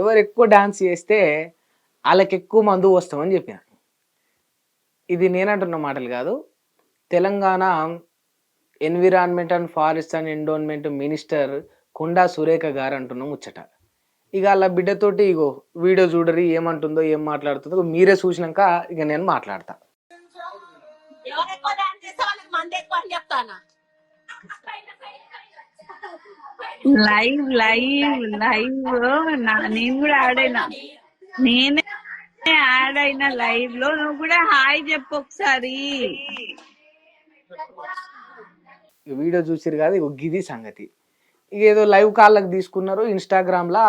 ఎవరు ఎక్కువ డాన్స్ చేస్తే వాళ్ళకి ఎక్కువ మందు వస్తామని చెప్పిన. ఇది నేనంటున్న మాటలు కాదు. Telangana environment and forest and endowment minister Konda Surekha గారు అంటున్న ముచ్చట. ఇక వాళ్ళ బిడ్డతోటి ఇగో వీడియో చూడరి ఏమంటుందో ఏం మాట్లాడుతుందో మీరే చూసినాక ఇక నేను మాట్లాడతా. లైవ్ లైవ్ లైవ్ నేను కూడా ఆడైనా, నేనే ఆడైనా లైవ్ లో. నువ్వు కూడా హాయ్ చెప్పు ఒకసారి. వీడియో చూసిరు కాదు, ఇగో గిది సంగతి. ఇక ఏదో లైవ్ కాళ్ళకి తీసుకున్నారు ఇన్స్టాగ్రామ్లో.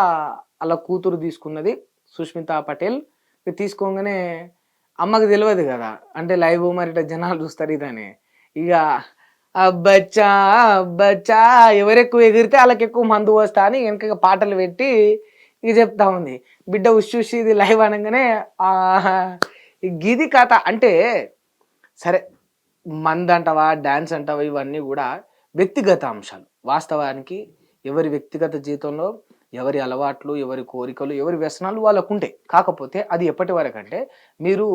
అలా కూతురు తీసుకున్నది సుష్మితా పటేల్. తీసుకోగానే అమ్మకి తెలియదు కదా, అంటే లైవ్ మరి ఇట్లా జనాలు చూస్తారు ఇదని. ఇక అబ్బచ్చా అబ్బచ్చా ఎవరెక్కువ ఎగిరితే వాళ్ళకి ఎక్కువ మందు వస్తా అని వెనక పాటలు పెట్టి ఇక చెప్తా ఉంది. బిడ్డ ఉష్ ఇది లైవ్ అనగానే గిది కథ. అంటే సరే మంది అంటావా డ్యాన్స్ అంటావా ఇవన్నీ కూడా వ్యక్తిగత అంశాలు. వాస్తవానికి ఎవరి వ్యక్తిగత జీవితంలో ఎవరి అలవాట్లు, ఎవరి కోరికలు, ఎవరి వ్యసనాలు వాళ్ళకు ఉంటాయి. కాకపోతే అది ఎప్పటి వరకు అంటే మీరు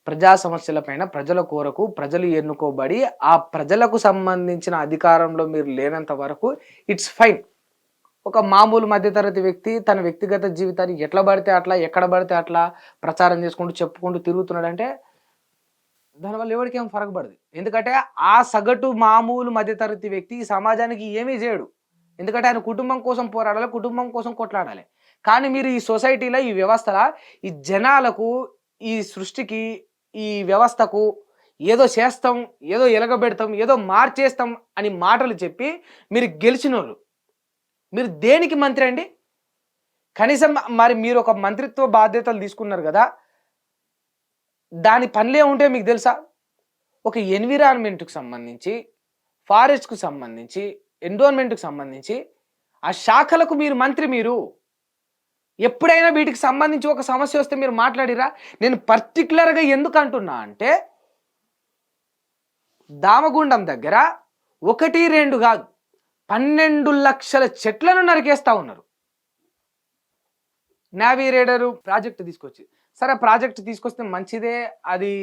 ప్రజా సమస్యలపైన ప్రజల కొరకు ప్రజలు ఎన్నుకోబడి ఆ ప్రజలకు సంబంధించిన అధికారంలో మీరు లేనంత వరకు ఇట్స్ ఫైన్. ఒక మామూలు మధ్యతరగతి వ్యక్తి తన వ్యక్తిగత జీవితాన్ని ఎట్లా పడితే అట్లా ఎక్కడ పడితే అట్లా ప్రచారం చేసుకుంటూ చెప్పుకుంటూ తిరుగుతున్నాడంటే దానివల్ల ఎవరికి ఏం ఫరక పడదు. ఎందుకంటే ఆ సగటు మామూలు మధ్యతరగతి వ్యక్తి ఈ సమాజానికి ఏమీ చేయడు. ఎందుకంటే ఆయన కుటుంబం కోసం పోరాడాలి, కుటుంబం కోసం కొట్లాడాలి. కానీ మీరు ఈ సొసైటీలో ఈ వ్యవస్థలో ఈ జనాలకు ఈ సృష్టికి ఈ వ్యవస్థకు ఏదో చేస్తాం, ఏదో ఎలగబెడతాం, ఏదో మార్చేస్తాం అని మాటలు చెప్పి మీరు గెలిచినోళ్ళు. మీరు దేనికి మంత్రి అండి? కనీసం మరి మీరు ఒక మంత్రిత్వ బాధ్యతలు తీసుకున్నారు కదా, దాని పనిలే ఉంటే మీకు తెలుసా? ఒక ఎన్విరాన్మెంట్కి సంబంధించి, ఫారెస్ట్కు సంబంధించి, ఎండోన్మెంట్కి సంబంధించి ఆ శాఖలకు మీరు మంత్రి. మీరు ఎప్పుడైనా వీటికి సంబంధించి ఒక సమస్య వస్తే మీరు మాట్లాడిరా? నేను పర్టికులర్గా ఎందుకు అంటున్నా అంటే దామగుండం దగ్గర 1, 2 కాదు 12 లక్షల చెట్లను నరికేస్తా ఉన్నారు. నావీ రేడరు ప్రాజెక్ట్ తీసుకొచ్చి, సరే ప్రాజెక్ట్ తీసుకొస్తే మంచిదే, అది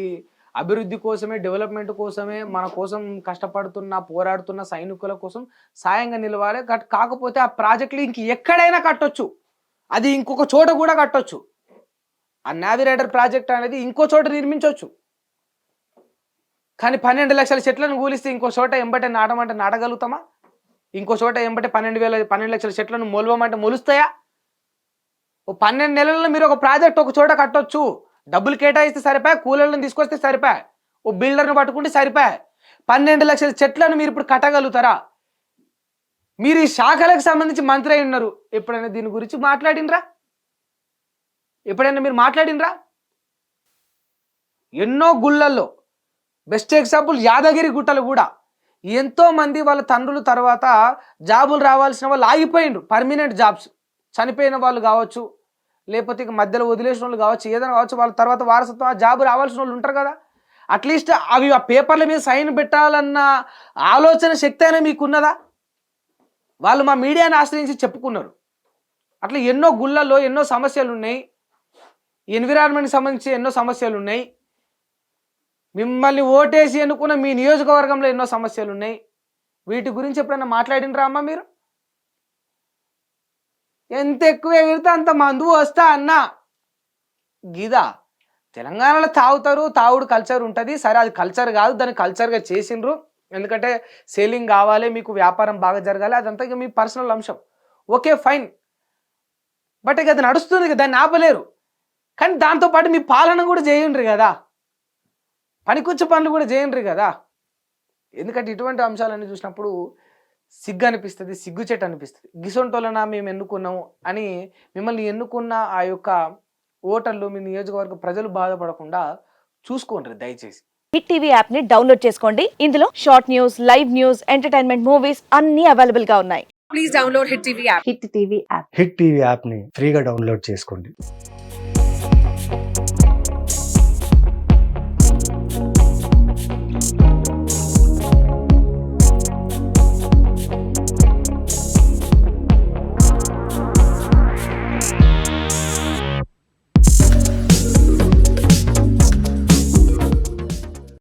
అభివృద్ధి కోసమే, డెవలప్మెంట్ కోసమే, మన కోసం కష్టపడుతున్న పోరాడుతున్న సైనికుల కోసం సాయంగా నిలవాలి. కాకపోతే ఆ ప్రాజెక్టులు ఇంక ఎక్కడైనా కట్టొచ్చు, అది ఇంకొక చోట కూడా కట్టొచ్చు. ఆ నావీ రైడర్ ప్రాజెక్ట్ అనేది ఇంకో చోట నిర్మించవచ్చు. కానీ 12 లక్షల చెట్లను కూలిస్తే ఇంకో చోట ఎంబటే నాటమంటే నాటగలుగుతామా? ఇంకో చోట ఎంబటే 12 లక్షల చెట్లను మొలవమంటే మొలుస్తాయా? ఓ 12 నెలల్లో మీరు ఒక ప్రాజెక్ట్ ఒక చోట కట్టొచ్చు. డబ్బులు కేటాయిస్తే సరిపోయా, కూలీలను తీసుకొస్తే సరిపోయా, ఓ బిల్డర్ను పట్టుకుంటే సరిపోయా. 12 లక్షల చెట్లను మీరు ఇప్పుడు కట్టగలుగుతారా? మీరు ఈ శాఖలకు సంబంధించి మంత్రి అయి ఉన్నారు. ఎప్పుడైనా దీని గురించి మాట్లాడినరా? ఎప్పుడైనా మీరు మాట్లాడినరా? ఎన్నో గుళ్ళల్లో బెస్ట్ ఎగ్జాంపుల్ యాదగిరి గుట్టలు కూడా ఎంతో మంది వాళ్ళ తండ్రుల తర్వాత జాబులు రావాల్సిన వాళ్ళు ఆగిపోయిండ్రు. పర్మనెంట్ జాబ్స్, చనిపోయిన వాళ్ళు కావచ్చు, లేకపోతే ఇక మధ్యలో వదిలేసిన వాళ్ళు కావచ్చు, ఏదైనా కావచ్చు, వాళ్ళ తర్వాత వారసత్వం ఆ జాబు రావాల్సిన వాళ్ళు ఉంటారు కదా. అట్లీస్ట్ అవి ఆ పేపర్ల మీద సైన్ పెట్టాలన్న ఆలోచన శక్తి అయినా మీకున్నదా? వాళ్ళు మా మీడియాని ఆశ్రయించి చెప్పుకున్నారు. అట్లా ఎన్నో గుళ్ళల్లో ఎన్నో సమస్యలు ఉన్నాయి, ఎన్విరాన్మెంట్కి సంబంధించి ఎన్నో సమస్యలు ఉన్నాయి, మిమ్మల్ని ఓటేసి ఎన్నుకున్న మీ నియోజకవర్గంలో ఎన్నో సమస్యలు ఉన్నాయి. వీటి గురించి ఎప్పుడైనా మాట్లాడినరా అమ్మ మీరు? ఎంత ఎక్కువ ఎగిరితే అంత మందు వస్తా అన్న గీదా. తెలంగాణలో తాగుతారు, తాగుడు కల్చర్ ఉంటుంది. సరే అది కల్చర్ కాదు, దాన్ని కల్చర్గా చేసిండ్రు. ఎందుకంటే సేలింగ్ కావాలి, మీకు వ్యాపారం బాగా జరగాలి, అదంతా ఇక మీ పర్సనల్ అంశం. ఓకే ఫైన్, బట్ ఇక అది నడుస్తుంది కదా, దాన్ని ఆపలేరు. కానీ దాంతోపాటు మీ పాలన కూడా చేయండి కదా, పనికొచ్చే పనులు కూడా చేయండి కదా. ఎందుకంటే ఇటువంటి అంశాలన్నీ చూసినప్పుడు సిగ్గు అనిపిస్తుంది, సిగ్గుచెట్టు అనిపిస్తుంది. గిసొంటోలనా మేము ఎన్నుకున్నాము అని మిమ్మల్ని ఎన్నుకున్న ఆ యొక్క ఓటర్లు, మీ నియోజకవర్గ ప్రజలు బాధపడకుండా చూసుకోండి దయచేసి. హిట్ టీవీ యాప్ ని డౌన్లోడ్ చేసుకోండి. ఇందులో short news, live news, entertainment movies అన్ని అవైలబుల్ గా ఉన్నాయి. Please download hit TV app. Hit TV యాప్ని ఫ్రీగా డౌన్లోడ్ చేసుకోండి.